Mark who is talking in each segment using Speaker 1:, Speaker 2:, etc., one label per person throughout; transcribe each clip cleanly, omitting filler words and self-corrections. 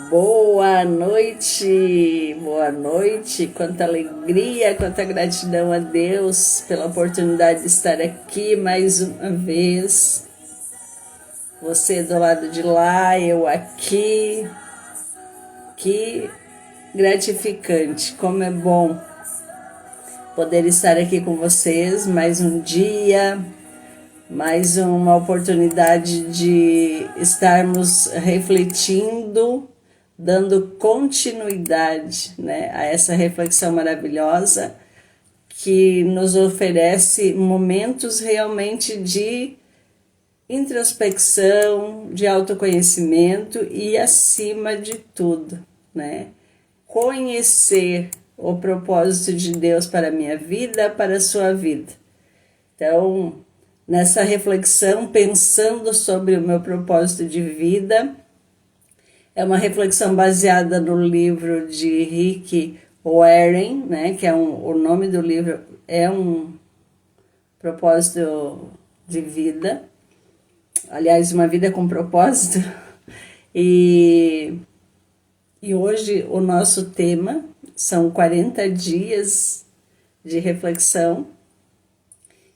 Speaker 1: Boa noite, quanta alegria, quanta gratidão a Deus pela oportunidade de estar aqui mais uma vez. Você do lado de lá, eu aqui. Que gratificante, como é bom poder estar aqui com vocês mais um dia, mais uma oportunidade de estarmos refletindo, dando continuidade, né, a essa reflexão maravilhosa que nos oferece momentos realmente de introspecção, de autoconhecimento e, acima de tudo, né, conhecer o propósito de Deus para a minha vida, para a sua vida. Então, nessa reflexão, pensando sobre o meu propósito de vida, é uma reflexão baseada no livro de Rick Warren, né, que é o nome do livro é um propósito de vida, aliás, uma vida com propósito. E hoje o nosso tema são 40 dias de reflexão.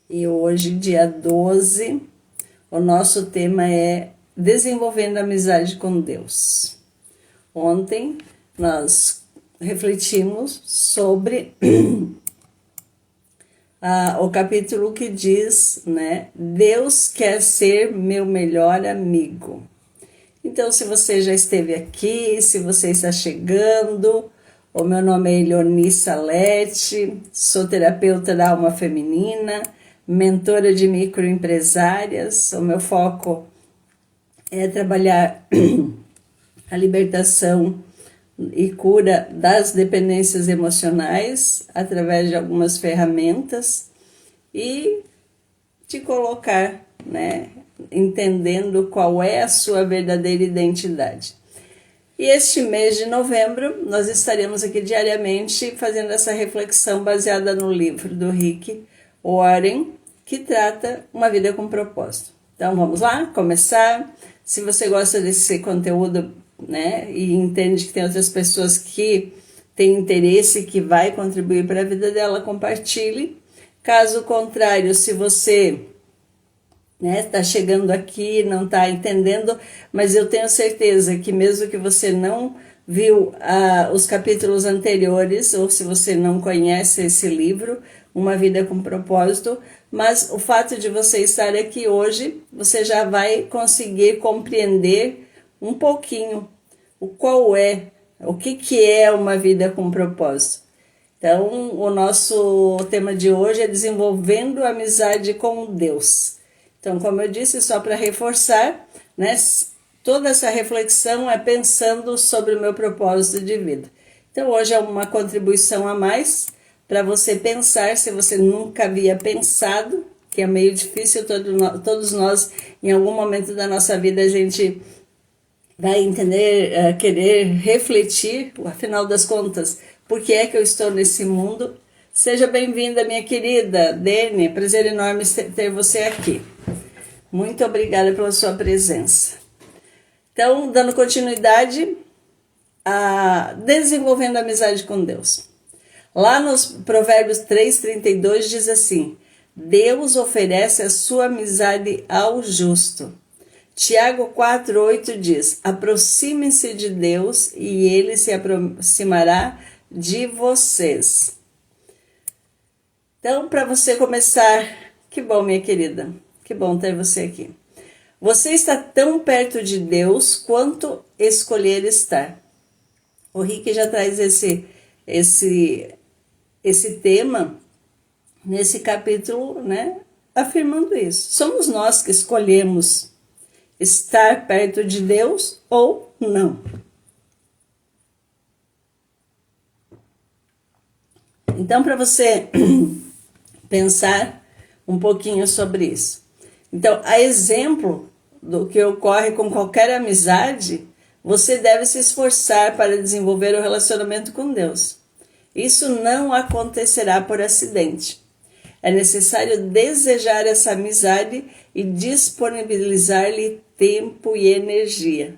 Speaker 1: E hoje, dia 12, o nosso tema é desenvolvendo amizade com Deus. Ontem nós refletimos sobre o capítulo que diz, né, Deus quer ser meu melhor amigo. Então, se você já esteve aqui, se você está chegando, o meu nome é Elioni Salete, sou terapeuta da alma feminina, mentora de microempresárias. O meu foco é trabalhar a libertação e cura das dependências emocionais através de algumas ferramentas e te colocar, né, entendendo qual é a sua verdadeira identidade. E este mês de novembro nós estaremos aqui diariamente fazendo essa reflexão baseada no livro do Rick Warren, que trata uma vida com propósito. Então vamos lá, começar. Se você gosta desse conteúdo, né, e entende que tem outras pessoas que têm interesse, que vai contribuir para a vida dela, compartilhe. Caso contrário, se você está chegando aqui, não está entendendo, mas eu tenho certeza que mesmo que você não viu os capítulos anteriores, ou se você não conhece esse livro, Uma Vida com Propósito, mas o fato de você estar aqui hoje, você já vai conseguir compreender um pouquinho o que é uma vida com propósito. Então, o nosso tema de hoje é desenvolvendo amizade com Deus. Então, como eu disse, só para reforçar, né, toda essa reflexão é pensando sobre o meu propósito de vida. Então, hoje é uma contribuição a mais para você pensar, se você nunca havia pensado, que é meio difícil, todos nós, em algum momento da nossa vida, a gente vai entender, querer refletir, afinal das contas, por que é que eu estou nesse mundo? Seja bem-vinda, minha querida Dene, prazer enorme ter você aqui. Muito obrigada pela sua presença. Então, dando continuidade a desenvolvendo a amizade com Deus. Lá nos Provérbios 3:32 diz assim: Deus oferece a sua amizade ao justo. Tiago 4:8 diz: aproximem-se de Deus e ele se aproximará de vocês. Então, para você começar, que bom, minha querida, que bom ter você aqui. Você está tão perto de Deus quanto escolher estar. O Rick já traz esse tema nesse capítulo, né, afirmando isso. Somos nós que escolhemos estar perto de Deus ou não. Então, para você pensar um pouquinho sobre isso. Então, a exemplo do que ocorre com qualquer amizade, você deve se esforçar para desenvolver o relacionamento com Deus. Isso não acontecerá por acidente. É necessário desejar essa amizade e disponibilizar-lhe tempo e energia.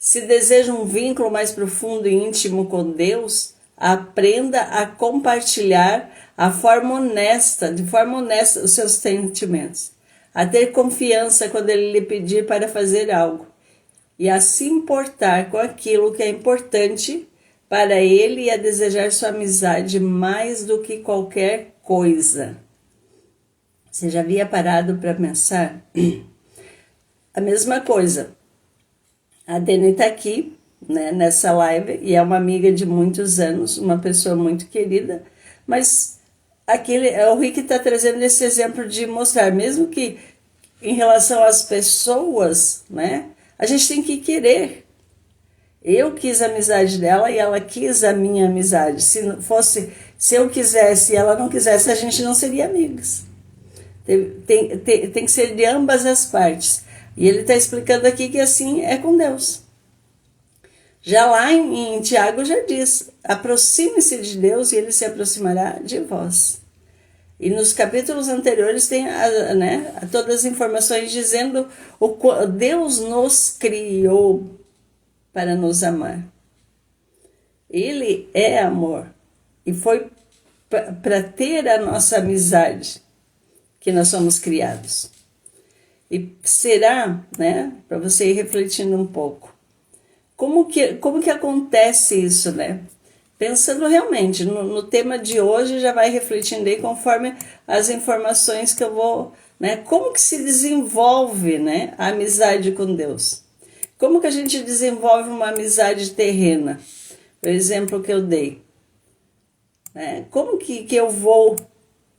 Speaker 1: Se deseja um vínculo mais profundo e íntimo com Deus, aprenda a compartilhar de forma honesta, os seus sentimentos, a ter confiança quando Ele lhe pedir para fazer algo, e a se importar com aquilo que é importante para Ele e a desejar sua amizade mais do que qualquer coisa. Você já havia parado para pensar? A mesma coisa. A Dani está aqui, né, nessa live, e é uma amiga de muitos anos, uma pessoa muito querida, mas o Rick está trazendo esse exemplo de mostrar, mesmo que em relação às pessoas, né, a gente tem que querer. Eu quis a amizade dela e ela quis a minha amizade. Se eu quisesse e ela não quisesse, a gente não seria amigos. Tem que ser de ambas as partes. E ele está explicando aqui que assim é com Deus. Já lá em Tiago já diz, aproxime-se de Deus e Ele se aproximará de vós. E nos capítulos anteriores tem todas as informações dizendo o Deus nos criou para nos amar. Ele é amor. E foi para ter a nossa amizade que nós somos criados. E será, né, para você ir refletindo um pouco, como que acontece isso, né? Pensando realmente no tema de hoje, já vai refletindo aí conforme as informações que eu vou, né? Como que se desenvolve, né, a amizade com Deus? Como que a gente desenvolve uma amizade terrena? O exemplo que eu dei. Né? Como que eu vou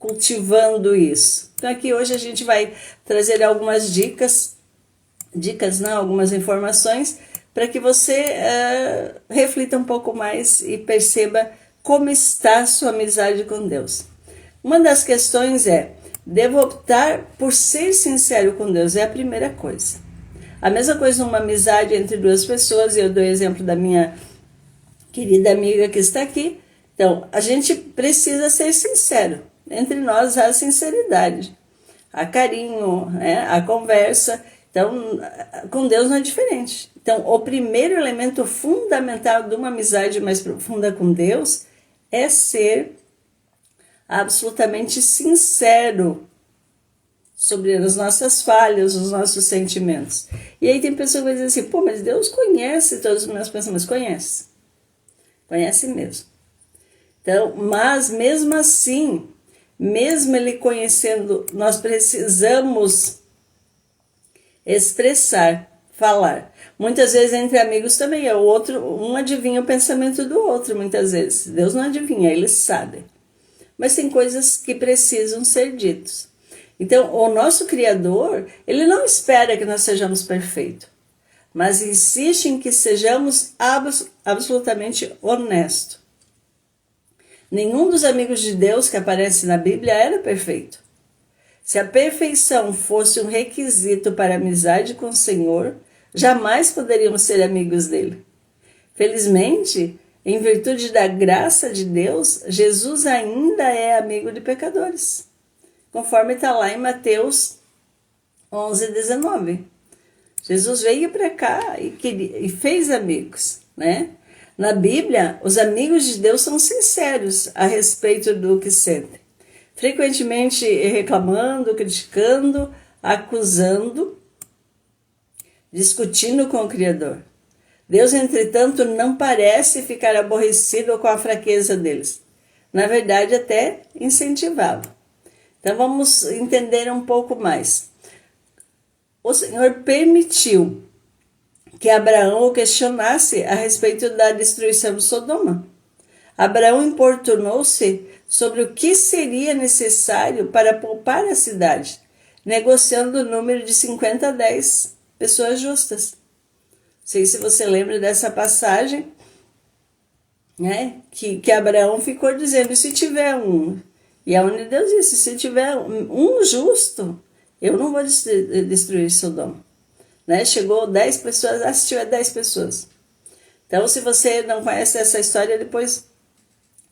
Speaker 1: cultivando isso? Então aqui hoje a gente vai trazer algumas dicas não, algumas informações para que você reflita um pouco mais e perceba como está a sua amizade com Deus. Uma das questões devo optar por ser sincero com Deus, é a primeira coisa. A mesma coisa numa amizade entre duas pessoas, e eu dou o exemplo da minha querida amiga que está aqui. Então, a gente precisa ser sincero. Entre nós há sinceridade, há carinho, né? Há conversa. Então, com Deus não é diferente. Então, o primeiro elemento fundamental de uma amizade mais profunda com Deus é ser absolutamente sincero sobre as nossas falhas, os nossos sentimentos. E aí tem pessoas que vão dizer assim, pô, mas Deus conhece todos os meus pensamentos. Conhece. Conhece mesmo. Então, mas mesmo assim, mesmo Ele conhecendo, nós precisamos expressar, falar. Muitas vezes entre amigos também é o outro, um adivinha o pensamento do outro, muitas vezes. Deus não adivinha, Ele sabe. Mas tem coisas que precisam ser ditas. Então, o nosso Criador, Ele não espera que nós sejamos perfeitos, mas insiste em que sejamos absolutamente honestos. Nenhum dos amigos de Deus que aparece na Bíblia era perfeito. Se a perfeição fosse um requisito para a amizade com o Senhor, jamais poderíamos ser amigos dele. Felizmente, em virtude da graça de Deus, Jesus ainda é amigo de pecadores, conforme está lá em Mateus 11:19. Jesus veio para cá e fez amigos, né? Na Bíblia, os amigos de Deus são sinceros a respeito do que sentem, frequentemente reclamando, criticando, acusando, discutindo com o Criador. Deus, entretanto, não parece ficar aborrecido com a fraqueza deles. Na verdade, até incentivá-lo. Então, vamos entender um pouco mais. O Senhor permitiu que Abraão o questionasse a respeito da destruição de Sodoma. Abraão importunou-se sobre o que seria necessário para poupar a cidade, negociando o número de 50 a 10 pessoas justas. Não sei se você lembra dessa passagem, né? Que Abraão ficou dizendo, e se tiver um? E aonde Deus disse, se tiver um justo, eu não vou destruir Sodoma. Né? Chegou 10 pessoas, se tiver 10 pessoas. Então, se você não conhece essa história, depois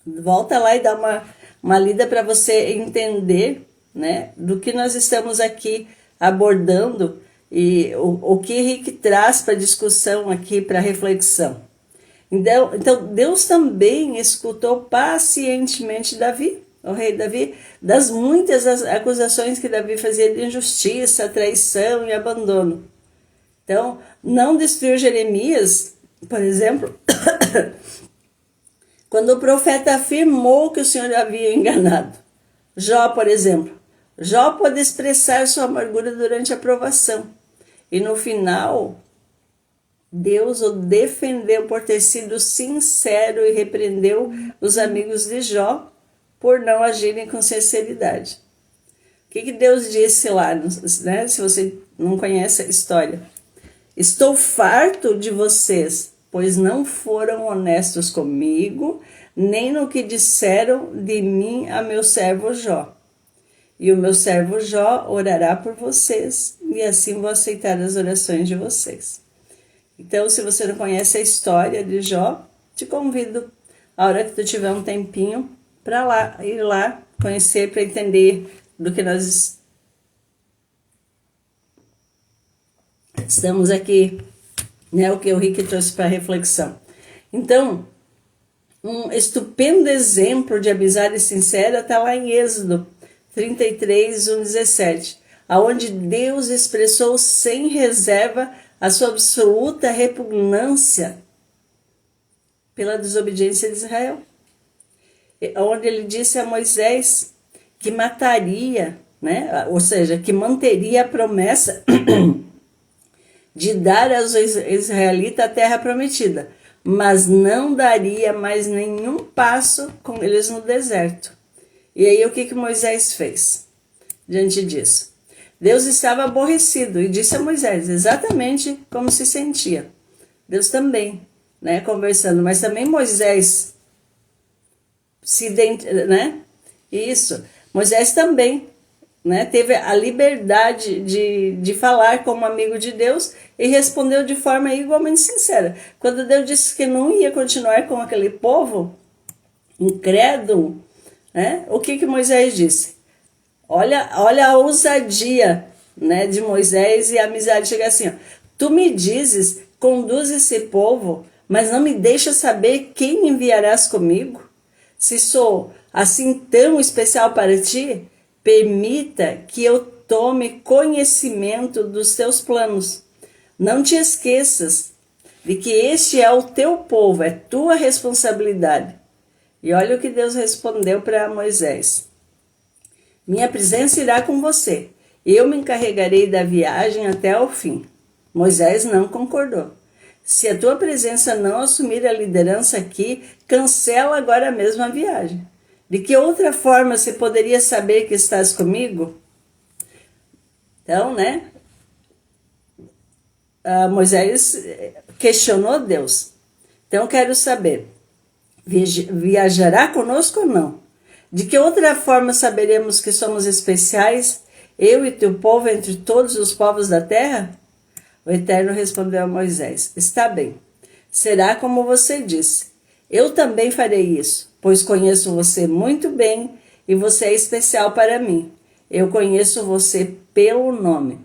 Speaker 1: volta lá e dá uma lida para você entender, né, do que nós estamos aqui abordando E o que Henrique traz para discussão aqui, para reflexão. Então, Deus também escutou pacientemente Davi, o rei Davi, das muitas acusações que Davi fazia de injustiça, traição e abandono. Então, não destruiu Jeremias, por exemplo, quando o profeta afirmou que o Senhor havia enganado. Jó, por exemplo. Jó pode expressar sua amargura durante a provação. E no final, Deus o defendeu por ter sido sincero e repreendeu os amigos de Jó por não agirem com sinceridade. O que Deus disse lá, né? Se você não conhece a história? Estou farto de vocês, pois não foram honestos comigo, nem no que disseram de mim a meu servo Jó. E o meu servo Jó orará por vocês, e assim vou aceitar as orações de vocês. Então, se você não conhece a história de Jó, te convido, a hora que tu tiver um tempinho, para ir lá conhecer, para entender do que nós estamos aqui, né, o que o Rick trouxe para reflexão. Então, um estupendo exemplo de amizade sincera está lá em Êxodo 33, 17, aonde Deus expressou sem reserva a sua absoluta repugnância pela desobediência de Israel. Onde ele disse a Moisés que mataria, né, ou seja, que manteria a promessa de dar aos israelitas a terra prometida, mas não daria mais nenhum passo com eles no deserto. E aí o que Moisés fez diante disso? Deus estava aborrecido e disse a Moisés exatamente como se sentia. Deus também, né, conversando, mas também Moisés né? Isso, Moisés também, né, teve a liberdade de falar como amigo de Deus e respondeu de forma igualmente sincera. Quando Deus disse que não ia continuar com aquele povo incrédulo, né, o que Moisés disse? Olha a ousadia, né, de Moisés e a amizade. Chega assim, ó, tu me dizes, conduz esse povo, mas não me deixa saber quem enviarás comigo? Se sou assim tão especial para ti, permita que eu tome conhecimento dos teus planos. Não te esqueças de que este é o teu povo, é tua responsabilidade. E olha o que Deus respondeu para Moisés. Minha presença irá com você. Eu me encarregarei da viagem até ao fim. Moisés não concordou. Se a tua presença não assumir a liderança aqui, cancela agora mesmo a viagem. De que outra forma você poderia saber que estás comigo? Então, né? Moisés questionou Deus. Então, quero saber, viajará conosco ou não? De que outra forma saberemos que somos especiais, eu e teu povo entre todos os povos da terra? O Eterno respondeu a Moisés, está bem, será como você disse. Eu também farei isso, pois conheço você muito bem e você é especial para mim. Eu conheço você pelo nome.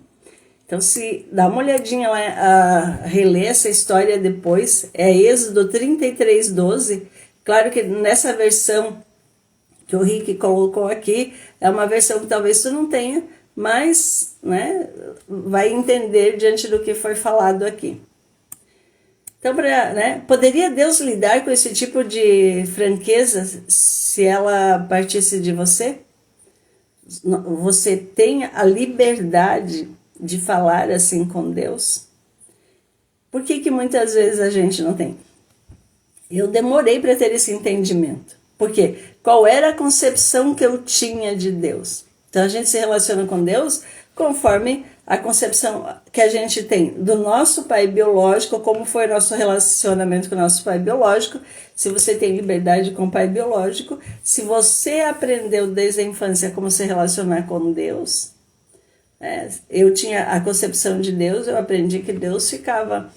Speaker 1: Então, se dá uma olhadinha lá, a reler essa história depois, é Êxodo 33, 12. Claro que nessa versão que o Rick colocou aqui, é uma versão que talvez tu não tenha, mas, né, vai entender diante do que foi falado aqui. Então, né, poderia Deus lidar com esse tipo de franqueza se ela partisse de você? Você tem a liberdade de falar assim com Deus? Por que muitas vezes a gente não tem? Eu demorei para ter esse entendimento. Por quê? Qual era a concepção que eu tinha de Deus? Então a gente se relaciona com Deus conforme a concepção que a gente tem do nosso pai biológico, como foi o nosso relacionamento com o nosso pai biológico, se você tem liberdade com o pai biológico, se você aprendeu desde a infância como se relacionar com Deus, eu tinha a concepção de Deus, eu aprendi que Deus ficava,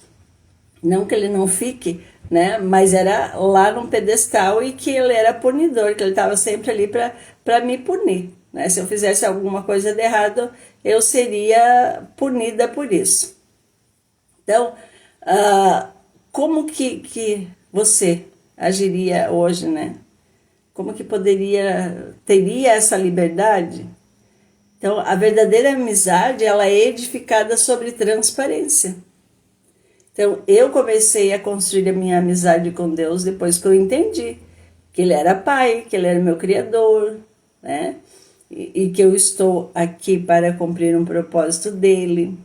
Speaker 1: não que ele não fique, né, mas era lá num pedestal e que ele era punidor, que ele estava sempre ali para me punir. Né? Se eu fizesse alguma coisa de errado, eu seria punida por isso. Então, como que você agiria hoje, né? Como que teria essa liberdade? Então, a verdadeira amizade, ela é edificada sobre transparência. Então, eu comecei a construir a minha amizade com Deus depois que eu entendi que Ele era Pai, que Ele era meu Criador, né? E que eu estou aqui para cumprir um propósito dEle,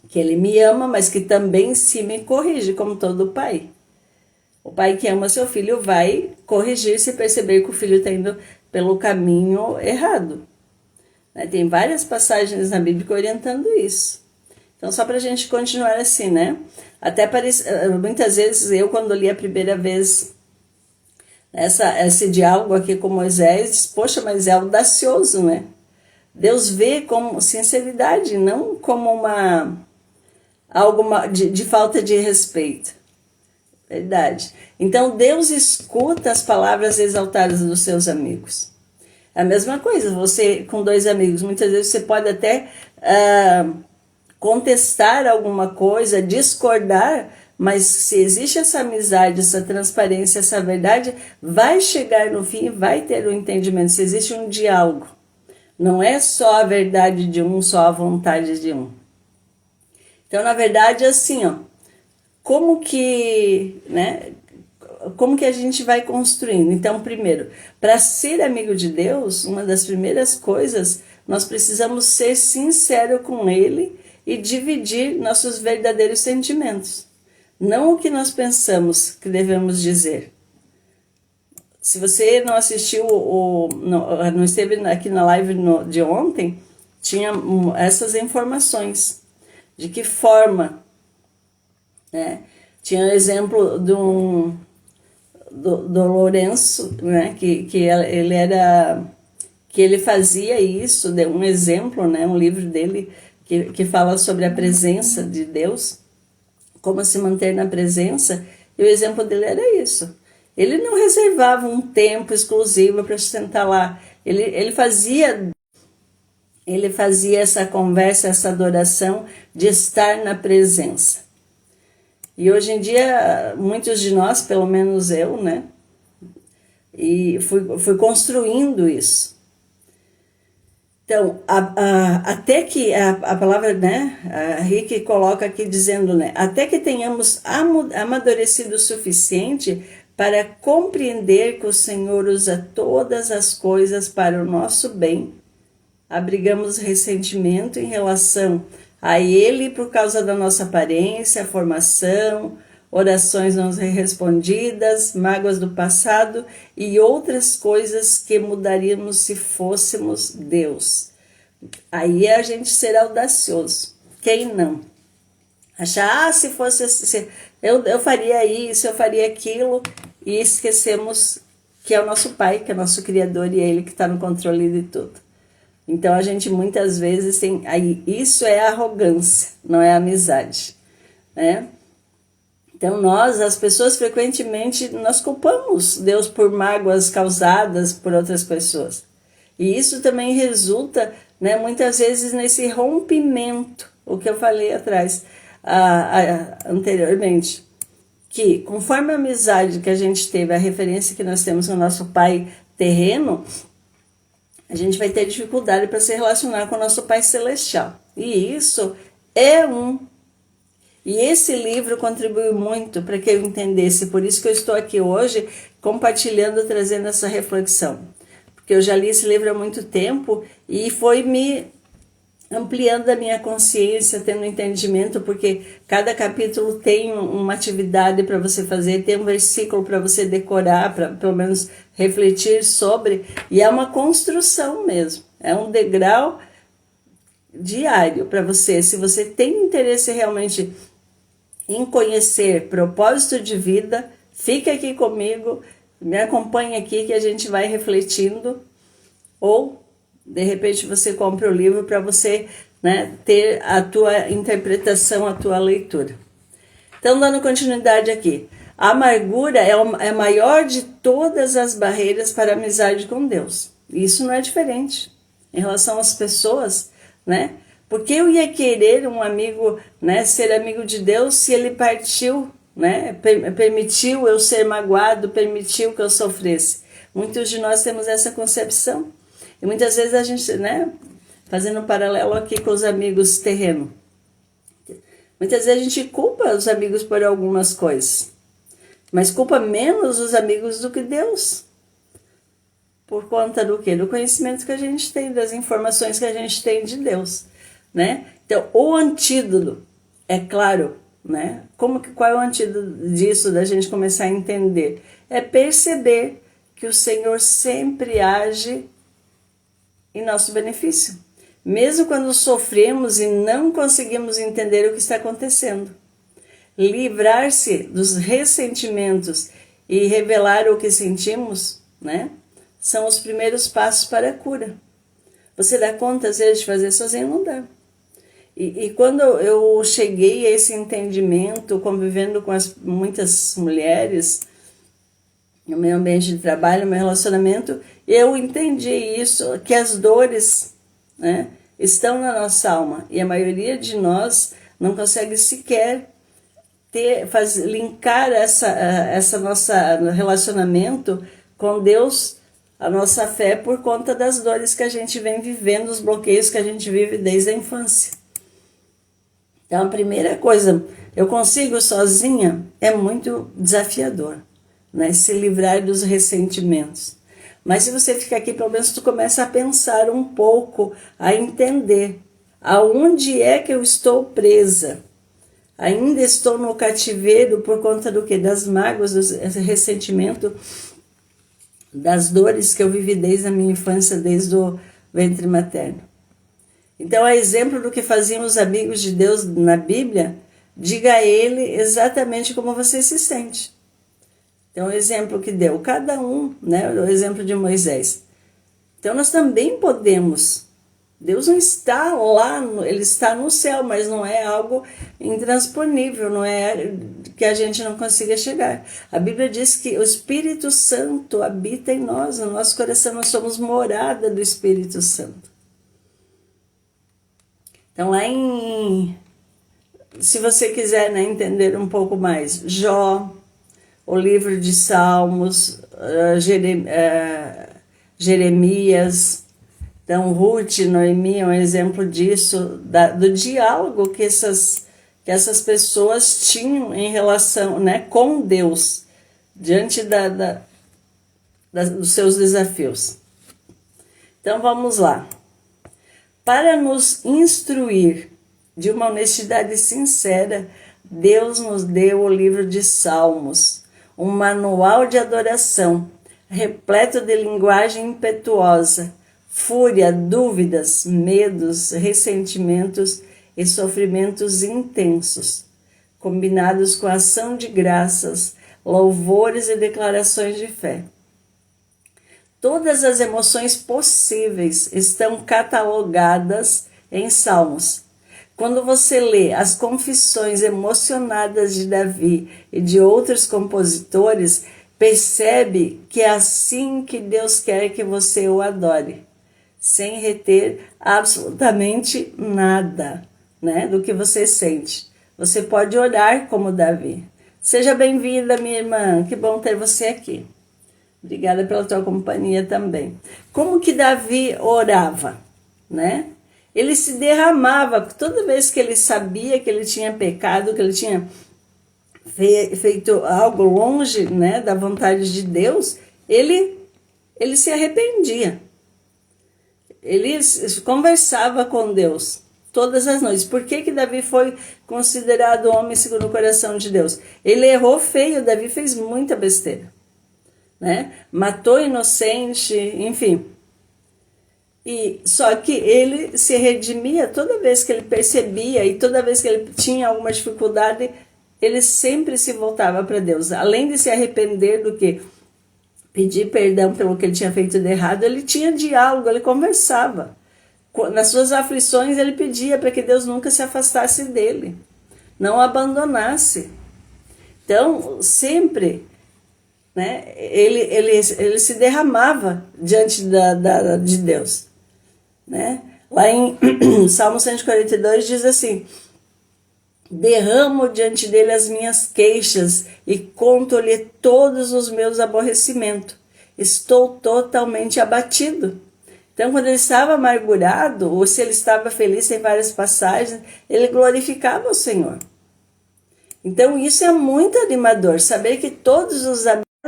Speaker 1: que Ele me ama, mas que também se me corrige, como todo pai. O pai que ama seu filho vai corrigir se perceber que o filho está indo pelo caminho errado. Tem várias passagens na Bíblia orientando isso. Então, só para a gente continuar assim, né? Até muitas vezes eu, quando li a primeira vez esse diálogo aqui com Moisés, disse, poxa, mas é audacioso, né? Deus vê como sinceridade, não como algo de falta de respeito. Verdade. Então, Deus escuta as palavras exaltadas dos seus amigos. É a mesma coisa, você com dois amigos, muitas vezes você pode até contestar alguma coisa, discordar, mas se existe essa amizade, essa transparência, essa verdade, vai chegar no fim e vai ter um entendimento, se existe um diálogo. Não é só a verdade de um, só a vontade de um. Então, na verdade, assim, como que a gente vai construindo? Então, primeiro, para ser amigo de Deus, uma das primeiras coisas, nós precisamos ser sinceros com Ele e dividir nossos verdadeiros sentimentos. Não o que nós pensamos que devemos dizer. Se você não assistiu, não esteve aqui na live de ontem, tinha essas informações. De que forma, né? Tinha o exemplo do Lourenço, né? que ele fazia isso, deu um exemplo, né? Um livro dele que fala sobre a presença de Deus, como se manter na presença, e o exemplo dele era isso. Ele não reservava um tempo exclusivo para sentar lá, ele fazia essa conversa, essa adoração de estar na presença. E hoje em dia, muitos de nós, pelo menos eu, né? E fui construindo isso. Então, até que a palavra, né? A Rick coloca aqui dizendo, né? Até que tenhamos amadurecido o suficiente para compreender que o Senhor usa todas as coisas para o nosso bem, abrigamos ressentimento em relação a Ele por causa da nossa aparência, formação, orações não respondidas, mágoas do passado e outras coisas que mudaríamos se fôssemos Deus. Aí a gente será audacioso. Quem não? Achar, se fosse, eu faria isso, eu faria aquilo, e esquecemos que é o nosso Pai, que é o nosso Criador e é Ele que está no controle de tudo. Então a gente muitas vezes tem, aí isso é arrogância, não é amizade, né? Então as pessoas frequentemente, nós culpamos Deus por mágoas causadas por outras pessoas. E isso também resulta, né, muitas vezes nesse rompimento, o que eu falei atrás, anteriormente, que conforme a amizade que a gente teve, a referência que nós temos com o nosso pai terreno, a gente vai ter dificuldade para se relacionar com o nosso Pai Celestial. E isso E esse livro contribuiu muito para que eu entendesse. Por isso que eu estou aqui hoje compartilhando, trazendo essa reflexão. Porque eu já li esse livro há muito tempo e foi me ampliando a minha consciência, tendo entendimento, porque cada capítulo tem uma atividade para você fazer, tem um versículo para você decorar, para pelo menos refletir sobre, e é uma construção mesmo, é um degrau diário para você. Se você tem interesse realmente em conhecer propósito de vida, fica aqui comigo, me acompanhe aqui que a gente vai refletindo, ou de repente você compra o livro para você, né, ter a tua interpretação, a tua leitura. Então, dando continuidade aqui. A amargura é a maior de todas as barreiras para a amizade com Deus. Isso não é diferente. Em relação às pessoas, né? Porque eu ia querer um amigo, né, ser amigo de Deus se ele partiu, né, permitiu eu ser magoado, permitiu que eu sofresse. Muitos de nós temos essa concepção. E muitas vezes a gente, né, fazendo um paralelo aqui com os amigos terrenos, muitas vezes a gente culpa os amigos por algumas coisas, mas culpa menos os amigos do que Deus. Por conta do quê? Do conhecimento que a gente tem, das informações que a gente tem de Deus, né? Então, o antídoto, é claro, né? Qual é o antídoto disso, da gente começar a entender? É perceber que o Senhor sempre age em nosso benefício. Mesmo quando sofremos e não conseguimos entender o que está acontecendo. Livrar-se dos ressentimentos e revelar o que sentimos, né? São os primeiros passos para a cura. Você dá conta, às vezes, de fazer sozinho? Não dá. E quando eu cheguei a esse entendimento, convivendo com muitas mulheres, no meu ambiente de trabalho, no meu relacionamento, eu entendi isso, que as dores, né, estão na nossa alma. E a maioria de nós não consegue sequer linkar essa nossa relacionamento com Deus, a nossa fé, por conta das dores que a gente vem vivendo, os bloqueios que a gente vive desde a infância. Então, a primeira coisa, eu consigo sozinha, é muito desafiador, né? Se livrar dos ressentimentos. Mas se você ficar aqui, pelo menos tu começa a pensar um pouco, a entender aonde é que eu estou presa. Ainda estou no cativeiro por conta do quê? Das mágoas, do ressentimento, das dores que eu vivi desde a minha infância, desde o ventre materno. Então, a exemplo do que faziam os amigos de Deus na Bíblia, diga a ele exatamente como você se sente. Então, o exemplo que deu cada um, né? O exemplo de Moisés. Então, nós também podemos. Deus não está lá, ele está no céu, mas não é algo intransponível, não é que a gente não consiga chegar. A Bíblia diz que o Espírito Santo habita em nós, no nosso coração, nós somos morada do Espírito Santo. Então, se você quiser, né, entender um pouco mais, Jó, o livro de Salmos, Jeremias, então Ruth, Noemi é um exemplo disso, do diálogo que essas pessoas tinham em relação, né, com Deus, diante dos seus desafios. Então vamos lá. Para nos instruir de uma honestidade sincera, Deus nos deu o livro de Salmos, um manual de adoração, repleto de linguagem impetuosa, fúria, dúvidas, medos, ressentimentos e sofrimentos intensos, combinados com ação de graças, louvores e declarações de fé. Todas as emoções possíveis estão catalogadas em Salmos. Quando você lê as confissões emocionadas de Davi e de outros compositores, percebe que é assim que Deus quer que você o adore, sem reter absolutamente nada, né, do que você sente. Você pode orar como Davi. Seja bem-vinda, minha irmã, que bom ter você aqui. Obrigada pela tua companhia também. Como que Davi orava, né? Ele se derramava toda vez que ele sabia que ele tinha pecado, que ele tinha feito algo longe, né, da vontade de Deus, ele se arrependia. Ele conversava com Deus todas as noites. Por que Davi foi considerado homem segundo o coração de Deus? Ele errou feio, Davi fez muita besteira, né? Matou inocente, enfim. E só que ele se redimia toda vez que ele percebia e toda vez que ele tinha alguma dificuldade, ele sempre se voltava para Deus. Além de se arrepender do que pedir perdão pelo que ele tinha feito de errado, ele tinha diálogo, ele conversava. Nas suas aflições ele pedia para que Deus nunca se afastasse dele, não o abandonasse. Então, sempre, né, ele se derramava diante de Deus, né? Lá em Salmo 142 diz assim: derramo diante dele as minhas queixas e conto-lhe todos os meus aborrecimentos. Estou totalmente abatido. Então, quando ele estava amargurado, ou se ele estava feliz, tem várias passagens, ele glorificava o Senhor. Então, isso é muito animador, saber que todos os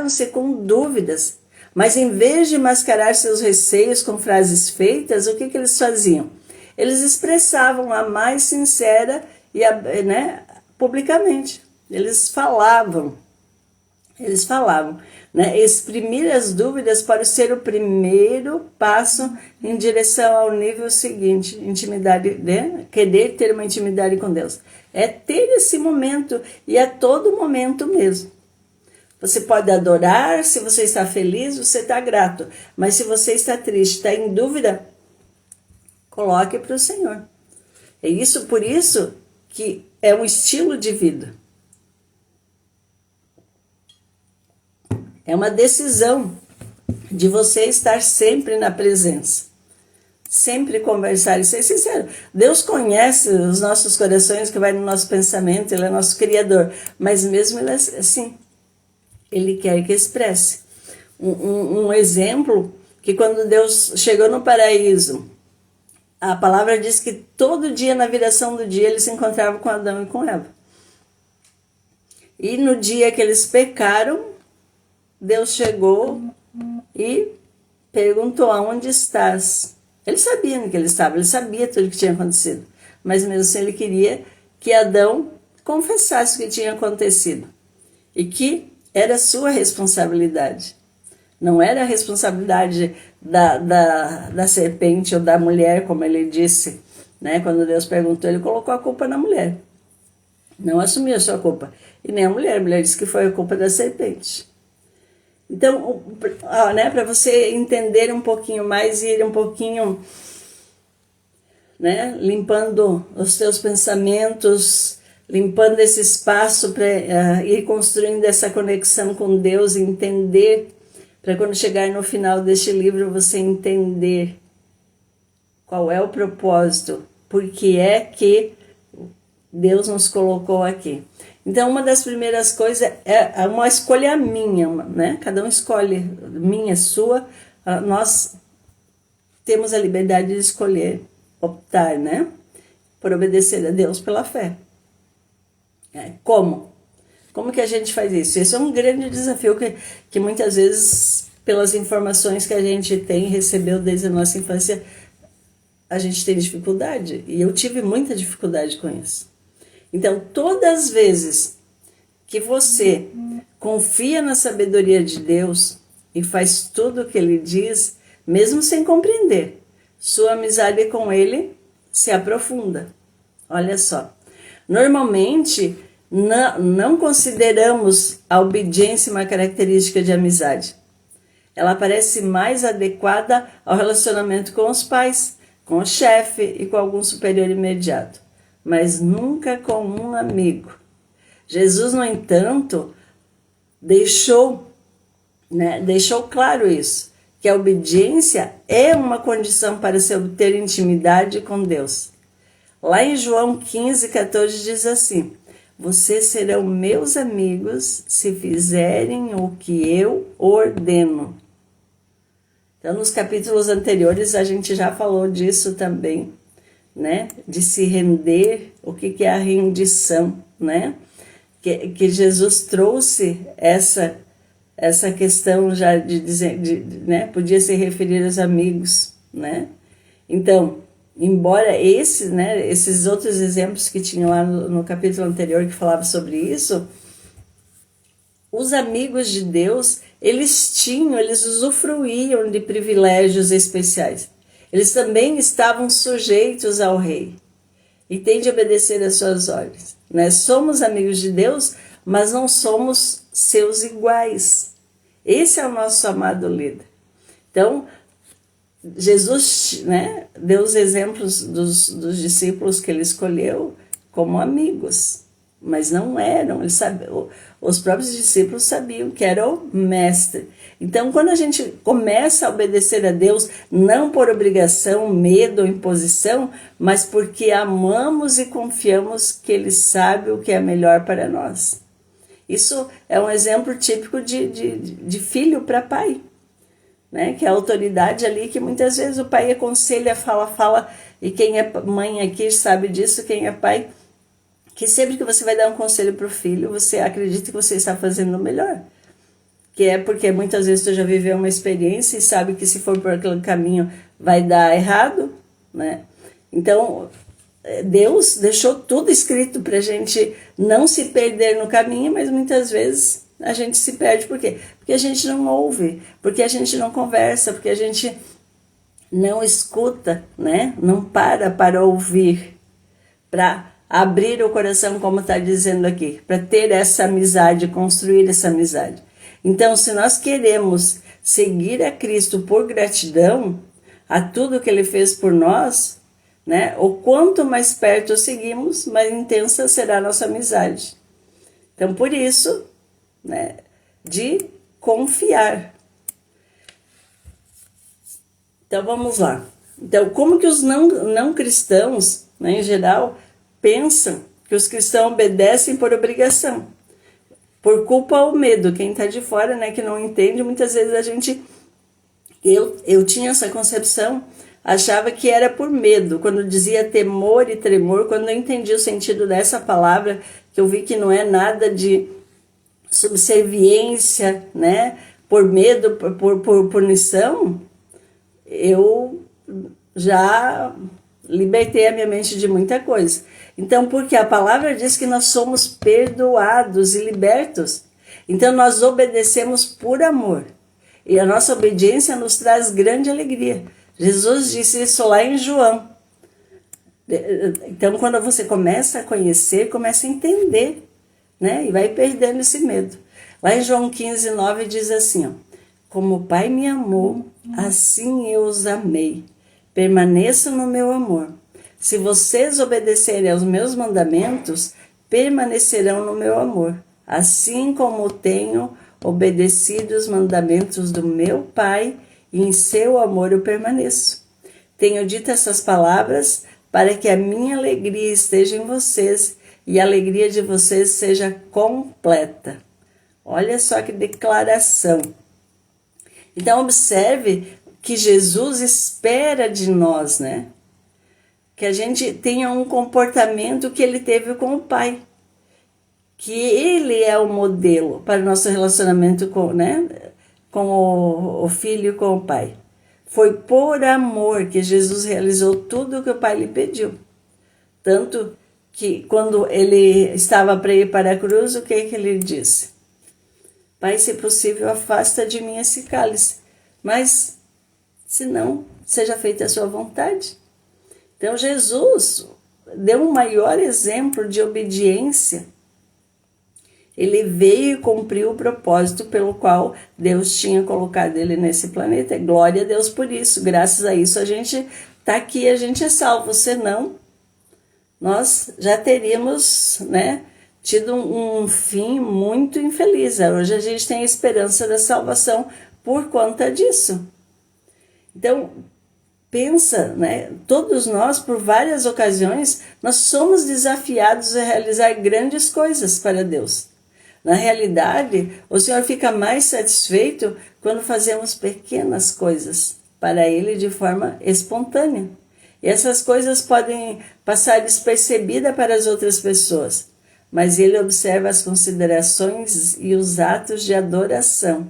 Speaker 1: se com dúvidas, mas em vez de mascarar seus receios com frases feitas, o que eles faziam? Eles expressavam a mais sincera e publicamente. Eles falavam, né? Exprimir as dúvidas pode ser o primeiro passo em direção ao nível seguinte, intimidade, né? Querer ter uma intimidade com Deus. É ter esse momento, e é todo momento mesmo. Você pode adorar, se você está feliz, você está grato. Mas se você está triste, está em dúvida, coloque para o Senhor. É isso, por isso que é um estilo de vida. É uma decisão de você estar sempre na presença. Sempre conversar e ser sincero. Deus conhece os nossos corações, que vai no nosso pensamento, Ele é nosso Criador. Mas mesmo Ele é assim. Ele quer que expresse. Um exemplo, que quando Deus chegou no paraíso, a palavra diz que todo dia, na viração do dia, ele se encontrava com Adão e com Eva. E no dia que eles pecaram, Deus chegou e perguntou: aonde estás? Ele sabia onde ele estava, ele sabia tudo o que tinha acontecido. Mas mesmo assim ele queria que Adão confessasse o que tinha acontecido. E que era sua responsabilidade. Não era a responsabilidade da serpente ou da mulher, como ele disse, né? Quando Deus perguntou, ele colocou a culpa na mulher. Não assumiu a sua culpa. E nem a mulher disse que foi a culpa da serpente. Então, né, para você entender um pouquinho mais e ir um pouquinho, né, limpando os seus pensamentos, limpando esse espaço para ir construindo essa conexão com Deus, entender, para quando chegar no final deste livro você entender qual é o propósito, por que é que Deus nos colocou aqui. Então, uma das primeiras coisas é uma escolha minha, né? Cada um escolhe, minha, sua. Nós temos a liberdade de escolher, optar, né? Por obedecer a Deus pela fé. Como? Como que a gente faz isso? Esse é um grande desafio que muitas vezes, pelas informações que a gente tem, recebeu desde a nossa infância, a gente tem dificuldade. E eu tive muita dificuldade com isso. Então, todas as vezes que você confia na sabedoria de Deus e faz tudo o que Ele diz, mesmo sem compreender, sua amizade com Ele se aprofunda. Olha só. Normalmente, não consideramos a obediência uma característica de amizade. Ela parece mais adequada ao relacionamento com os pais, com o chefe e com algum superior imediato, mas nunca com um amigo. Jesus, no entanto, deixou claro isso, que a obediência é uma condição para se obter intimidade com Deus. Lá em João 15:14 diz assim: vocês serão meus amigos se fizerem o que eu ordeno. Então, nos capítulos anteriores, a gente já falou disso também, né? De se render, o que é a rendição, né? Que Jesus trouxe essa questão já de dizer, né? Podia se referir aos amigos, né? Então, embora esses outros exemplos que tinham lá no capítulo anterior que falava sobre isso, os amigos de Deus, eles usufruíam de privilégios especiais. Eles também estavam sujeitos ao rei e têm de obedecer às suas ordens. Nós somos amigos de Deus, mas não somos seus iguais. Esse é o nosso amado líder. Então, Jesus, né, deu os exemplos dos discípulos que ele escolheu como amigos, mas não eram. Eles sabiam, os próprios discípulos sabiam que era o mestre. Então, quando a gente começa a obedecer a Deus, não por obrigação, medo ou imposição, mas porque amamos e confiamos que Ele sabe o que é melhor para nós. Isso é um exemplo típico de filho para pai, né? Que é a autoridade ali, que muitas vezes o pai aconselha, fala, e quem é mãe aqui sabe disso, quem é pai, que sempre que você vai dar um conselho para o filho, você acredita que você está fazendo o melhor. Que é porque muitas vezes tu já viveu uma experiência e sabe que se for por aquele caminho vai dar errado, né? Então, Deus deixou tudo escrito para a gente não se perder no caminho, mas muitas vezes a gente se perde. Por quê? Porque a gente não ouve, porque a gente não conversa, porque a gente não escuta, né? Não para ouvir, para abrir o coração, como está dizendo aqui, para ter essa amizade, construir essa amizade. Então, se nós queremos seguir a Cristo por gratidão a tudo que Ele fez por nós, né? O quanto mais perto o seguimos, mais intensa será a nossa amizade. Então, por isso, né, de confiar. Então, vamos lá. Então, como que os não cristãos, né, em geral, pensam que os cristãos obedecem por obrigação? Por culpa ou medo. Quem está de fora, né, que não entende, muitas vezes a gente... Eu tinha essa concepção, achava que era por medo. Quando dizia temor e tremor, quando eu entendi o sentido dessa palavra, que eu vi que não é nada de subserviência, né, por medo, por punição, eu já libertei a minha mente de muita coisa. Então, porque a palavra diz que nós somos perdoados e libertos. Então, nós obedecemos por amor. E a nossa obediência nos traz grande alegria. Jesus disse isso lá em João. Então, quando você começa a conhecer, começa a entender, né? E vai perdendo esse medo. Lá em João 15:9 diz assim, ó, como o Pai me amou, assim eu os amei. Permaneçam no meu amor. Se vocês obedecerem aos meus mandamentos, permanecerão no meu amor, assim como tenho obedecido os mandamentos do meu Pai, e em seu amor eu permaneço. Tenho dito essas palavras para que a minha alegria esteja em vocês e a alegria de vocês seja completa. Olha só que declaração. Então, observe que Jesus espera de nós, né? Que a gente tenha um comportamento que ele teve com o Pai. Que ele é o modelo para o nosso relacionamento com, né, com o filho e com o Pai. Foi por amor que Jesus realizou tudo o que o Pai lhe pediu. Tanto que quando ele estava para ir para a cruz, o que ele disse? Pai, se possível, afasta de mim esse cálice, mas se não, seja feita a sua vontade. Então Jesus deu um maior exemplo de obediência. Ele veio e cumpriu o propósito pelo qual Deus tinha colocado ele nesse planeta. Glória a Deus por isso. Graças a isso a gente está aqui, a gente é salvo. Senão, nós já teríamos, né, tido um fim muito infeliz. Hoje a gente tem a esperança da salvação por conta disso. Então, pensa, né? Todos nós, por várias ocasiões, nós somos desafiados a realizar grandes coisas para Deus. Na realidade, o Senhor fica mais satisfeito quando fazemos pequenas coisas para Ele de forma espontânea. E essas coisas podem passar despercebidas para as outras pessoas, mas Ele observa as considerações e os atos de adoração.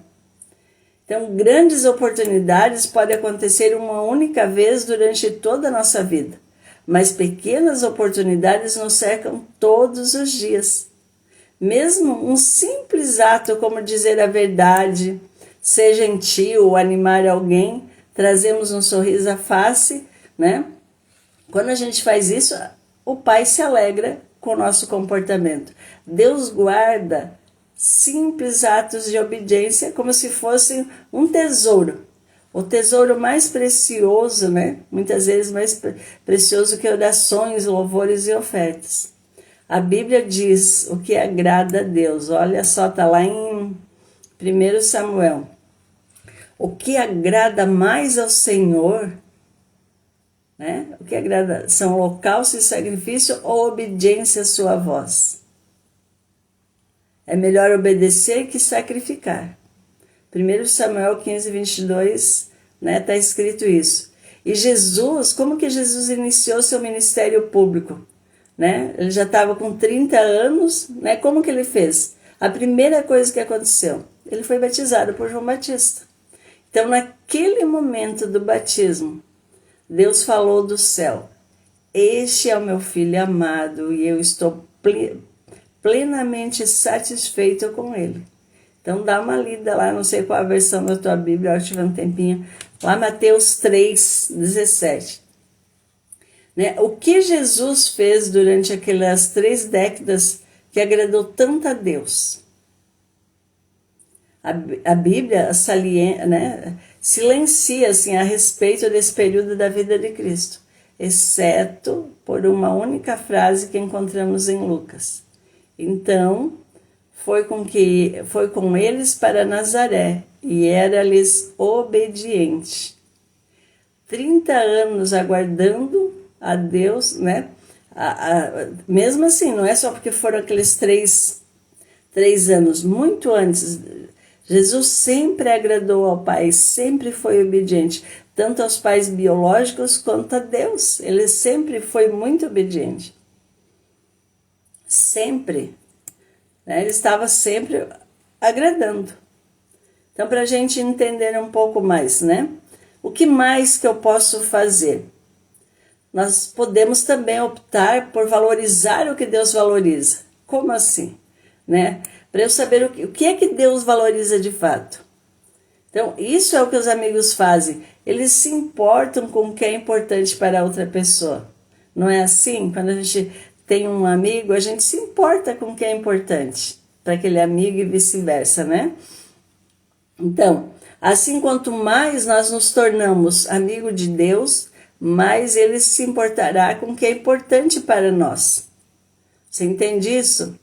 Speaker 1: Então, grandes oportunidades podem acontecer uma única vez durante toda a nossa vida, mas pequenas oportunidades nos cercam todos os dias. Mesmo um simples ato como dizer a verdade, ser gentil ou animar alguém, trazemos um sorriso à face, né? Quando a gente faz isso, o Pai se alegra com o nosso comportamento. Deus guarda simples atos de obediência como se fosse um tesouro. O tesouro mais precioso, né? Muitas vezes mais precioso que orações, louvores e ofertas. A Bíblia diz o que agrada a Deus. Olha só, está lá em 1 Samuel. O que agrada mais ao Senhor, né? O que agrada são holocausto e sacrifício ou obediência à sua voz. É melhor obedecer que sacrificar. 1 Samuel 15, 22, né, tá escrito isso. E Jesus, como que Jesus iniciou seu ministério público? Né? Ele já estava com 30 anos, né? Como que ele fez? A primeira coisa que aconteceu, ele foi batizado por João Batista. Então, naquele momento do batismo, Deus falou do céu: este é o meu filho amado e eu estou plenamente satisfeito com ele. Então dá uma lida lá, não sei qual a versão da tua Bíblia, eu tive um tempinho, lá Mateus 3:17. Né? O que Jesus fez durante aquelas 3 décadas que agradou tanto a Deus? A Bíblia né, silencia assim, a respeito desse período da vida de Cristo, exceto por uma única frase que encontramos em Lucas. Então, foi com eles para Nazaré, e era-lhes obediente. 30 anos aguardando a Deus, né? Mesmo assim, não é só porque foram aqueles três anos, muito antes. Jesus sempre agradou ao Pai, sempre foi obediente, tanto aos pais biológicos quanto a Deus. Ele sempre foi muito obediente. Sempre. Né? Ele estava sempre agradando. Então, para a gente entender um pouco mais, né? O que mais que eu posso fazer? Nós podemos também optar por valorizar o que Deus valoriza. Como assim? Né? Para eu saber o que é que Deus valoriza de fato. Então, isso é o que os amigos fazem. Eles se importam com o que é importante para a outra pessoa. Não é assim? Quando a gente tem um amigo, a gente se importa com o que é importante para aquele amigo e vice-versa, né? Então, assim, quanto mais nós nos tornamos amigo de Deus, mais ele se importará com o que é importante para nós. Você entende isso?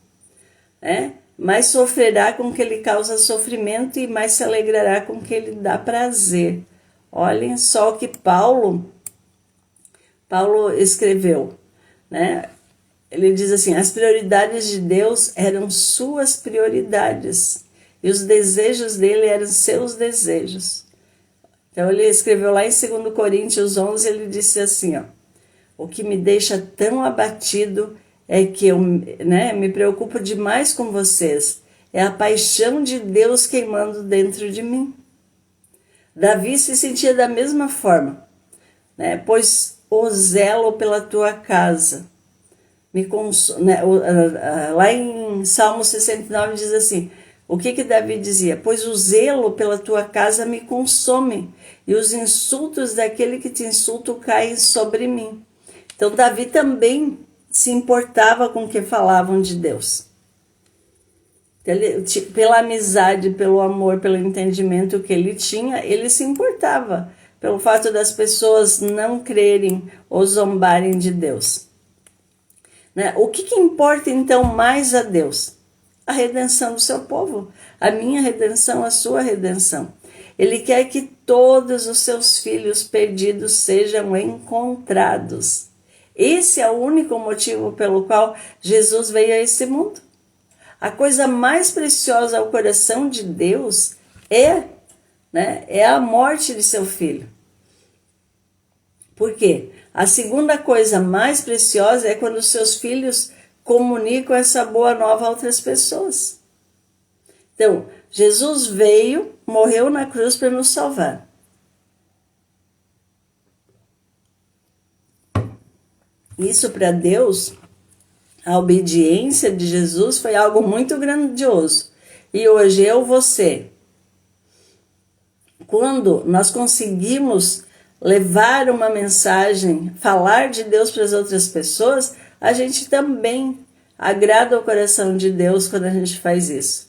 Speaker 1: Mais sofrerá com o que ele causa sofrimento e mais se alegrará com o que ele dá prazer. Olhem só o que Paulo escreveu, né? Ele diz assim: as prioridades de Deus eram suas prioridades e os desejos dele eram seus desejos. Então ele escreveu lá em 2 Coríntios 11, ele disse assim, ó: o que me deixa tão abatido é que eu, né, me preocupo demais com vocês. É a paixão de Deus queimando dentro de mim. Davi se sentia da mesma forma, né? Pois o zelo pela tua casa me consome, né? Lá em Salmo 69 diz assim, o que Davi dizia? Pois o zelo pela tua casa me consome e os insultos daquele que te insulta caem sobre mim. Então Davi também se importava com o que falavam de Deus. Ele, pela amizade, pelo amor, pelo entendimento que ele tinha, ele se importava pelo fato das pessoas não crerem ou zombarem de Deus. Né? O que importa então mais a Deus? A redenção do seu povo, a minha redenção, a sua redenção. Ele quer que todos os seus filhos perdidos sejam encontrados. Esse é o único motivo pelo qual Jesus veio a esse mundo. A coisa mais preciosa ao coração de Deus é a morte de seu filho. Por quê? A segunda coisa mais preciosa é quando os seus filhos comunicam essa boa nova a outras pessoas. Então, Jesus veio, morreu na cruz para nos salvar. Isso para Deus, a obediência de Jesus foi algo muito grandioso. E hoje você, quando nós conseguimos levar uma mensagem, falar de Deus para as outras pessoas, a gente também agrada o coração de Deus quando a gente faz isso.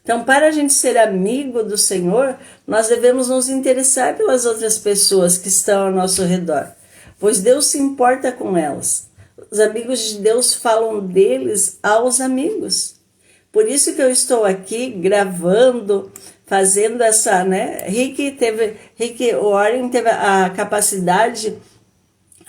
Speaker 1: Então, para a gente ser amigo do Senhor, nós devemos nos interessar pelas outras pessoas que estão ao nosso redor, pois Deus se importa com elas. Os amigos de Deus falam deles aos amigos. Por isso que eu estou aqui gravando, fazendo essa, né? Rick Warren teve a capacidade,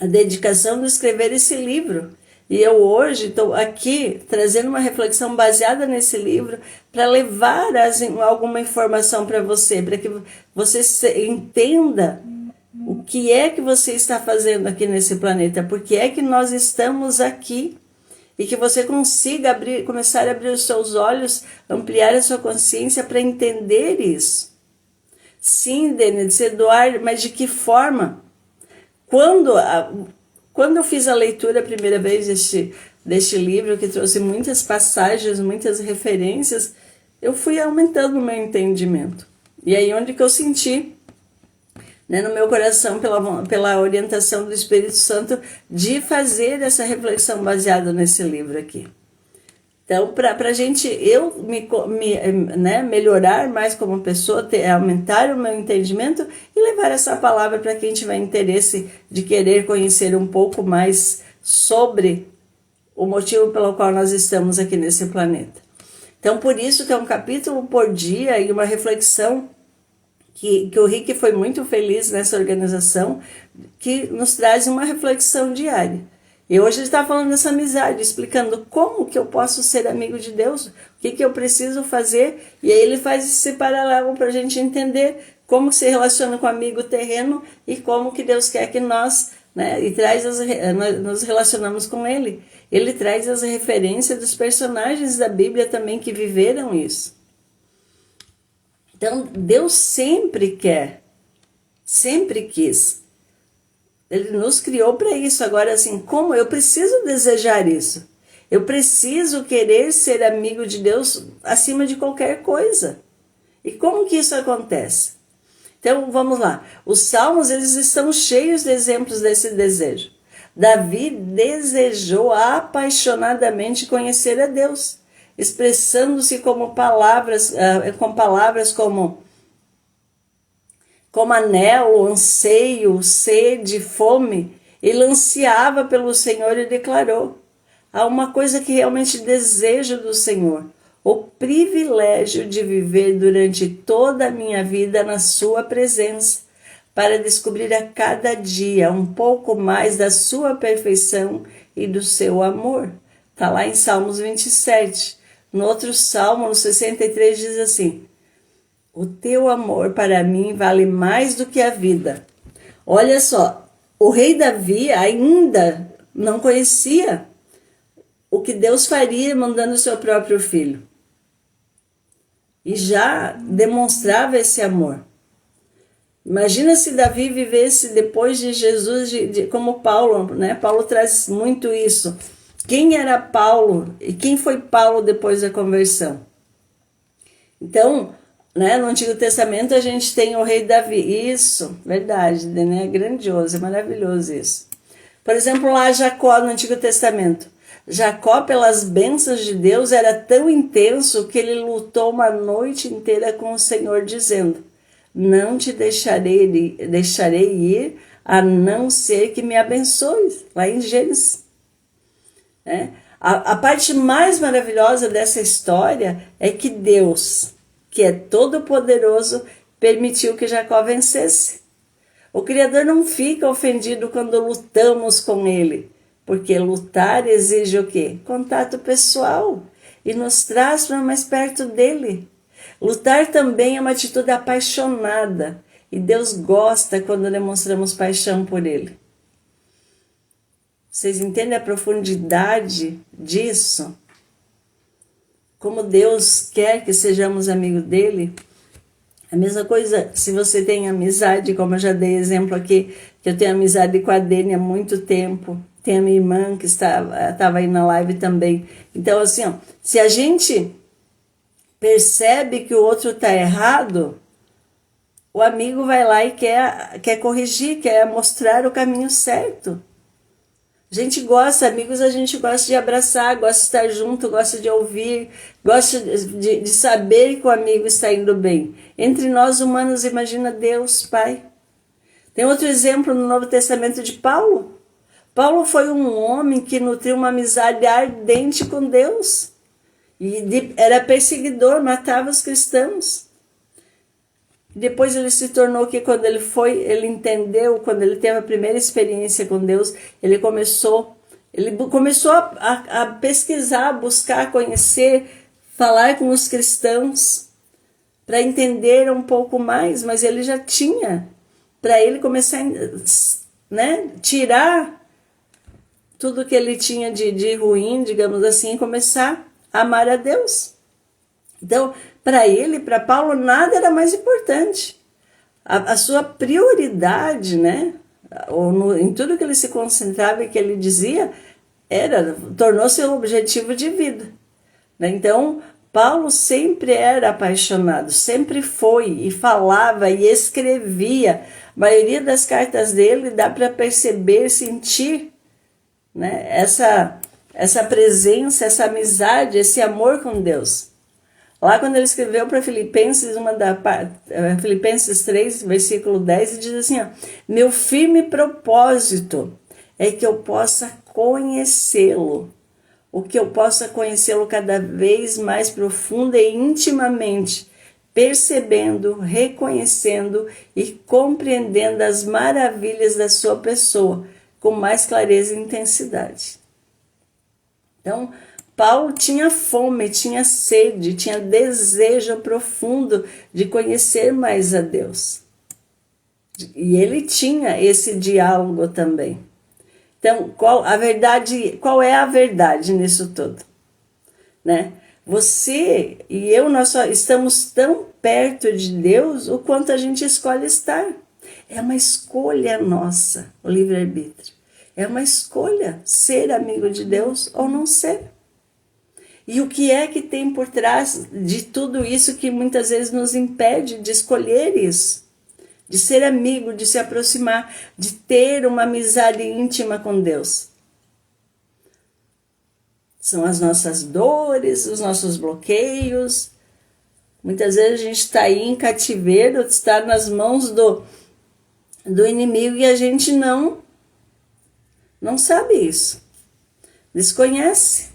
Speaker 1: a dedicação de escrever esse livro. E eu hoje estou aqui trazendo uma reflexão baseada nesse livro para levar alguma informação para que você entenda o que é que você está fazendo aqui nesse planeta, por que é que nós estamos aqui, e que você consiga começar a abrir os seus olhos, ampliar a sua consciência para entender isso. Sim, Dene, de se doar, mas de que forma? Quando eu fiz a leitura a primeira vez deste livro, que trouxe muitas passagens, muitas referências, eu fui aumentando o meu entendimento. E aí onde que eu senti, né, no meu coração, pela orientação do Espírito Santo, de fazer essa reflexão baseada nesse livro aqui. Então, para a gente, melhorar mais como pessoa, aumentar o meu entendimento e levar essa palavra para quem tiver interesse de querer conhecer um pouco mais sobre o motivo pelo qual nós estamos aqui nesse planeta. Então, por isso que é um capítulo por dia e uma reflexão que o Rick foi muito feliz nessa organização, que nos traz uma reflexão diária. E hoje ele está falando dessa amizade, explicando como que eu posso ser amigo de Deus, o que eu preciso fazer, e aí ele faz esse paralelo para a gente entender como se relaciona com o amigo terreno e como que Deus quer que nós, né, nos relacionamos com ele. Ele traz as referências dos personagens da Bíblia também que viveram isso. Então, Deus sempre quis. Ele nos criou para isso. Agora, assim, como eu preciso desejar isso? Eu preciso querer ser amigo de Deus acima de qualquer coisa. E como que isso acontece? Então, vamos lá. Os Salmos, eles estão cheios de exemplos desse desejo. Davi desejou apaixonadamente conhecer a Deus, expressando-se com palavras como anelo, anseio, sede, fome. Ele ansiava pelo Senhor e declarou: há uma coisa que realmente desejo do Senhor, o privilégio de viver durante toda a minha vida na sua presença, para descobrir a cada dia um pouco mais da sua perfeição e do seu amor. Está lá em Salmos 27. No outro Salmo, no 63, diz assim: o teu amor para mim vale mais do que a vida. Olha só, o rei Davi ainda não conhecia o que Deus faria mandando o seu próprio filho. E já demonstrava esse amor. Imagina se Davi vivesse depois de Jesus, como Paulo, né? Paulo traz muito isso. Quem era Paulo e quem foi Paulo depois da conversão? Então, né, no Antigo Testamento a gente tem o rei Davi. Isso, verdade, né? É grandioso, é maravilhoso isso. Por exemplo, lá Jacó no Antigo Testamento. Jacó, pelas bênçãos de Deus, era tão intenso que ele lutou uma noite inteira com o Senhor, dizendo: não te deixarei ir, a não ser que me abençoes. Lá em Gênesis. A parte mais maravilhosa dessa história é que Deus, que é todo-poderoso, permitiu que Jacó vencesse. O Criador não fica ofendido quando lutamos com ele, porque lutar exige o quê? Contato pessoal, e nos traz para mais perto dele. Lutar também é uma atitude apaixonada, e Deus gosta quando demonstramos paixão por ele. Vocês entendem a profundidade disso? Como Deus quer que sejamos amigos dele? A mesma coisa, se você tem amizade, como eu já dei exemplo aqui, que eu tenho amizade com a Dene há muito tempo. Tem a minha irmã que estava aí na live também. Então, assim, ó, se a gente percebe que o outro está errado, o amigo vai lá e quer corrigir, quer mostrar o caminho certo. A gente gosta, amigos, a gente gosta de abraçar, gosta de estar junto, gosta de ouvir, gosta de saber que o amigo está indo bem. Entre nós humanos, imagina Deus, Pai. Tem outro exemplo no Novo Testamento de Paulo. Paulo foi um homem que nutriu uma amizade ardente com Deus. Era perseguidor, matava os cristãos. Depois ele se tornou que quando ele entendeu, quando ele teve a primeira experiência com Deus, ele começou a pesquisar, a buscar, conhecer, falar com os cristãos para entender um pouco mais, mas ele já tinha, para ele começar a tirar tudo que ele tinha de ruim, digamos assim, e começar a amar a Deus. Então, para ele, para Paulo, nada era mais importante. A sua prioridade, né, em tudo que ele se concentrava e que ele dizia, tornou-se um objetivo de vida. Então, Paulo sempre era apaixonado, sempre foi, e falava e escrevia. A maioria das cartas dele dá para perceber, sentir, né, essa presença, essa amizade, esse amor com Deus. Lá quando ele escreveu para Filipenses, Filipenses 3, versículo 10, ele diz assim, meu firme propósito é que eu possa conhecê-lo, que eu possa conhecê-lo cada vez mais profunda e intimamente, percebendo, reconhecendo e compreendendo as maravilhas da sua pessoa, com mais clareza e intensidade. Então, Paulo tinha fome, tinha sede, tinha desejo profundo de conhecer mais a Deus. E ele tinha esse diálogo também. Então, qual é a verdade nisso tudo? Né? Você e eu, nós estamos tão perto de Deus o quanto a gente escolhe estar. É uma escolha nossa, o livre-arbítrio. É uma escolha ser amigo de Deus ou não ser. E o que é que tem por trás de tudo isso que muitas vezes nos impede de escolher isso? De ser amigo, de se aproximar, de ter uma amizade íntima com Deus. São as nossas dores, os nossos bloqueios. Muitas vezes a gente está aí em cativeiro, está nas mãos do inimigo e a gente não sabe isso. Desconhece.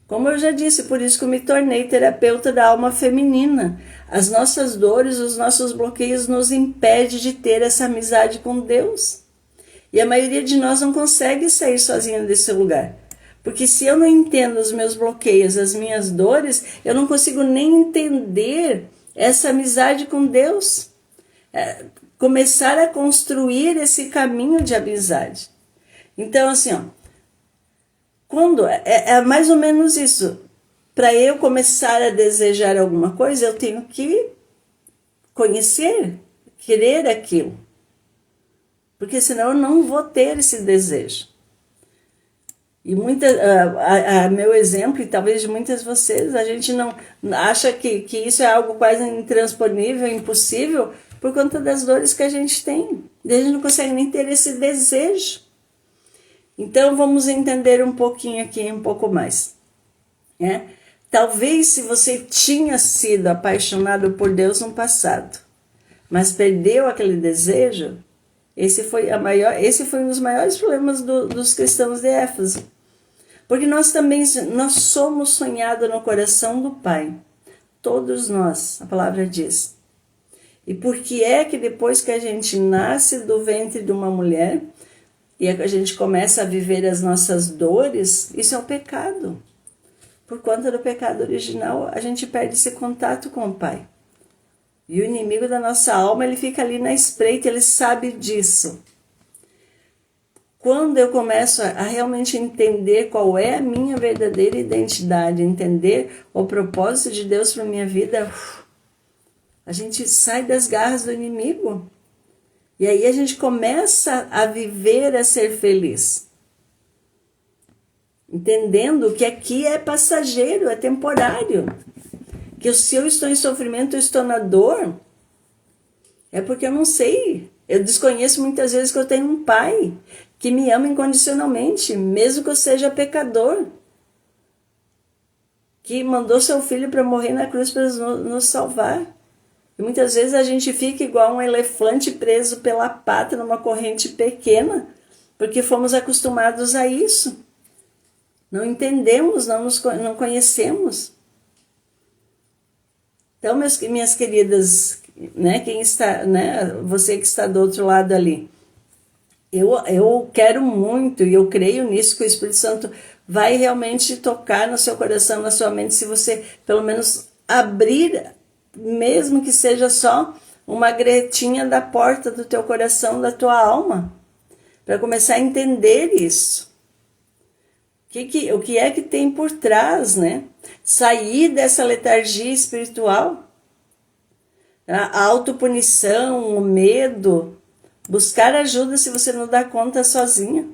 Speaker 1: Como eu já disse, por isso que eu me tornei terapeuta da alma feminina. As nossas dores, os nossos bloqueios nos impedem de ter essa amizade com Deus. E a maioria de nós não consegue sair sozinha desse lugar. Porque se eu não entendo os meus bloqueios, as minhas dores, eu não consigo nem entender essa amizade com Deus. Começar a construir esse caminho de amizade. Então, assim, quando é mais ou menos isso. Para eu começar a desejar alguma coisa, eu tenho que conhecer, querer aquilo. Porque senão eu não vou ter esse desejo. E meu exemplo, e talvez de muitas de vocês, a gente não acha que isso é algo quase intransponível, impossível, por conta das dores que a gente tem. A gente não consegue nem ter esse desejo. Então vamos entender um pouquinho aqui, um pouco mais. Talvez se você tinha sido apaixonado por Deus no passado, mas perdeu aquele desejo, esse foi um dos maiores problemas dos cristãos de Éfeso. Porque nós somos sonhados no coração do Pai. Todos nós, a palavra diz. E por que é que depois que a gente nasce do ventre de uma mulher e a gente começa a viver as nossas dores, isso é o pecado. Por conta do pecado original, a gente perde esse contato com o Pai. E o inimigo da nossa alma, ele fica ali na espreita, ele sabe disso. Quando eu começo a realmente entender qual é a minha verdadeira identidade, entender o propósito de Deus para a minha vida, a gente sai das garras do inimigo. E aí a gente começa a viver, a ser feliz. Entendendo que aqui é passageiro, é temporário. Que se eu estou em sofrimento, eu estou na dor, é porque eu não sei. Eu desconheço muitas vezes que eu tenho um pai que me ama incondicionalmente, mesmo que eu seja pecador. Que mandou seu filho para morrer na cruz para nos salvar. E muitas vezes a gente fica igual um elefante preso pela pata numa corrente pequena, porque fomos acostumados a isso. Não entendemos, não conhecemos. Então, minhas queridas, né, quem está, né, você que está do outro lado ali, eu quero muito e eu creio nisso, que o Espírito Santo vai realmente tocar no seu coração, na sua mente, se você pelo menos abrir, mesmo que seja só uma gretinha da porta do teu coração, da tua alma, para começar a entender isso. O que é que tem por trás, né? Sair dessa letargia espiritual, a autopunição, o medo, buscar ajuda se você não dá conta sozinha.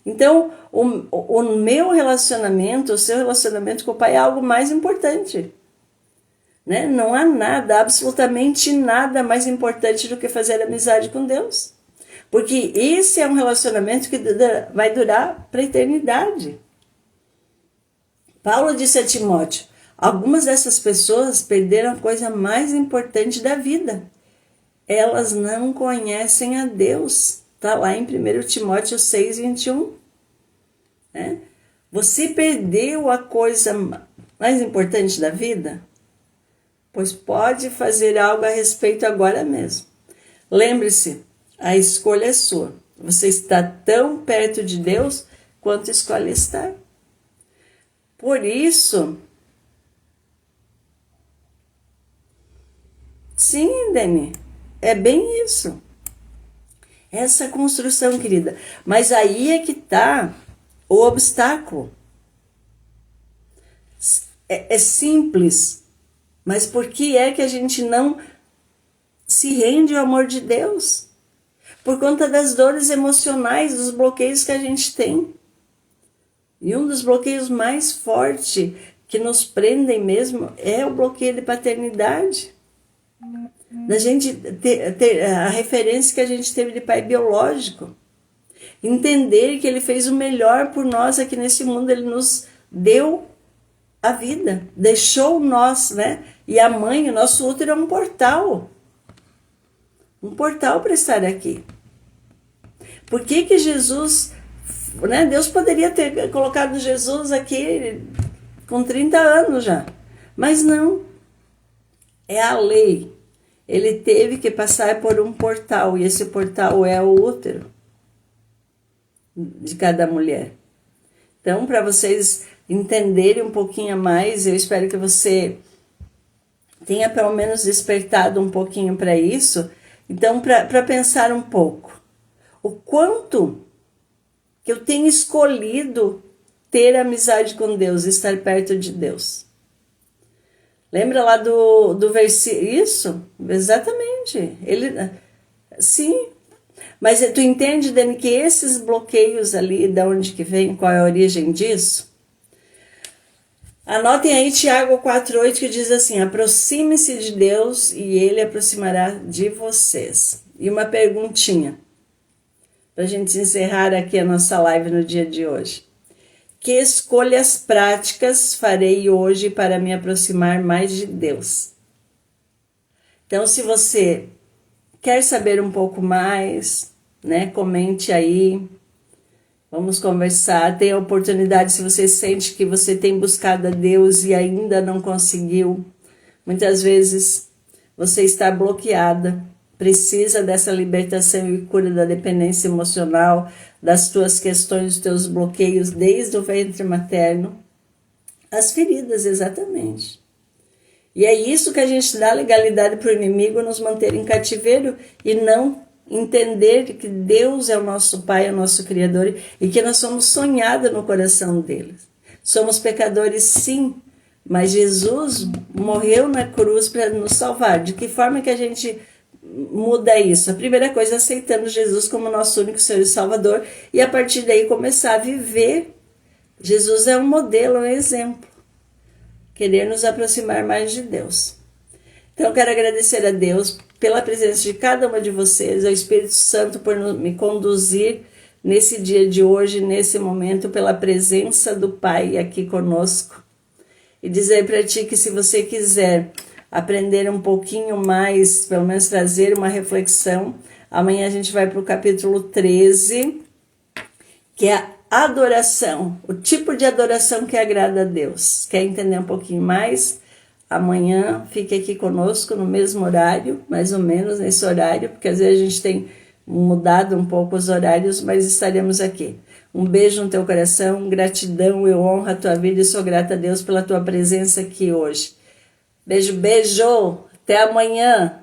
Speaker 1: Então, o meu relacionamento, o seu relacionamento com o Pai é algo mais importante. Né? Não há nada, absolutamente nada mais importante do que fazer amizade com Deus. Porque esse é um relacionamento que vai durar para a eternidade. Paulo disse a Timóteo, algumas dessas pessoas perderam a coisa mais importante da vida. Elas não conhecem a Deus. Está lá em 1 Timóteo 6:21. Né? Você perdeu a coisa mais importante da vida? Pois pode fazer algo a respeito agora mesmo. Lembre-se, a escolha é sua. Você está tão perto de Deus quanto escolhe estar. Por isso, sim, Dani, é bem isso. Essa construção, querida. Mas aí é que está o obstáculo. É simples, mas por que é que a gente não se rende ao amor de Deus? Por conta das dores emocionais, dos bloqueios que a gente tem. E um dos bloqueios mais fortes que nos prendem mesmo é o bloqueio de paternidade. Da gente ter a referência que a gente teve de pai biológico. Entender que ele fez o melhor por nós aqui nesse mundo, ele nos deu a vida, deixou nós, né? E a mãe, o nosso útero é um portal para estar aqui. Por que Jesus, né? Deus poderia ter colocado Jesus aqui com 30 anos já, mas não, é a lei. Ele teve que passar por um portal, e esse portal é o útero de cada mulher. Então, para vocês entenderem um pouquinho mais, eu espero que você tenha pelo menos despertado um pouquinho para isso. Então, para pensar um pouco, o quanto que eu tenho escolhido ter amizade com Deus, estar perto de Deus. Lembra lá do versículo? Isso, exatamente. Sim, mas tu entende, Dani, que esses bloqueios ali, de onde que vem, qual é a origem disso? Anotem aí Tiago 4:8, que diz assim, aproxime-se de Deus e Ele aproximará de vocês. E uma perguntinha, para a gente encerrar aqui a nossa live no dia de hoje. Que escolhas práticas farei hoje para me aproximar mais de Deus? Então, se você quer saber um pouco mais, né, comente aí, vamos conversar. Tem a oportunidade, se você sente que você tem buscado a Deus e ainda não conseguiu, muitas vezes você está bloqueada, precisa dessa libertação e cura da dependência emocional, das tuas questões, dos teus bloqueios desde o ventre materno, as feridas, exatamente. E é isso que a gente dá legalidade para o inimigo nos manter em cativeiro e não entender que Deus é o nosso Pai, é o nosso Criador e que nós somos sonhados no coração dele. Somos pecadores, sim, mas Jesus morreu na cruz para nos salvar. De que forma que a gente muda isso? A primeira coisa é aceitando Jesus como nosso único Senhor e Salvador e a partir daí começar a viver. Jesus é um modelo, um exemplo. Querer nos aproximar mais de Deus. Então eu quero agradecer a Deus pela presença de cada uma de vocês, ao Espírito Santo por me conduzir nesse dia de hoje, nesse momento, pela presença do Pai aqui conosco. E dizer para ti que se você quiser aprender um pouquinho mais, pelo menos trazer uma reflexão, amanhã a gente vai para o capítulo 13, que é a adoração, o tipo de adoração que agrada a Deus. Quer entender um pouquinho mais? Amanhã fique aqui conosco no mesmo horário, mais ou menos nesse horário, porque às vezes a gente tem mudado um pouco os horários, mas estaremos aqui. Um beijo no teu coração, gratidão, eu honro a tua vida e sou grata a Deus pela tua presença aqui hoje. Beijo, beijo, até amanhã.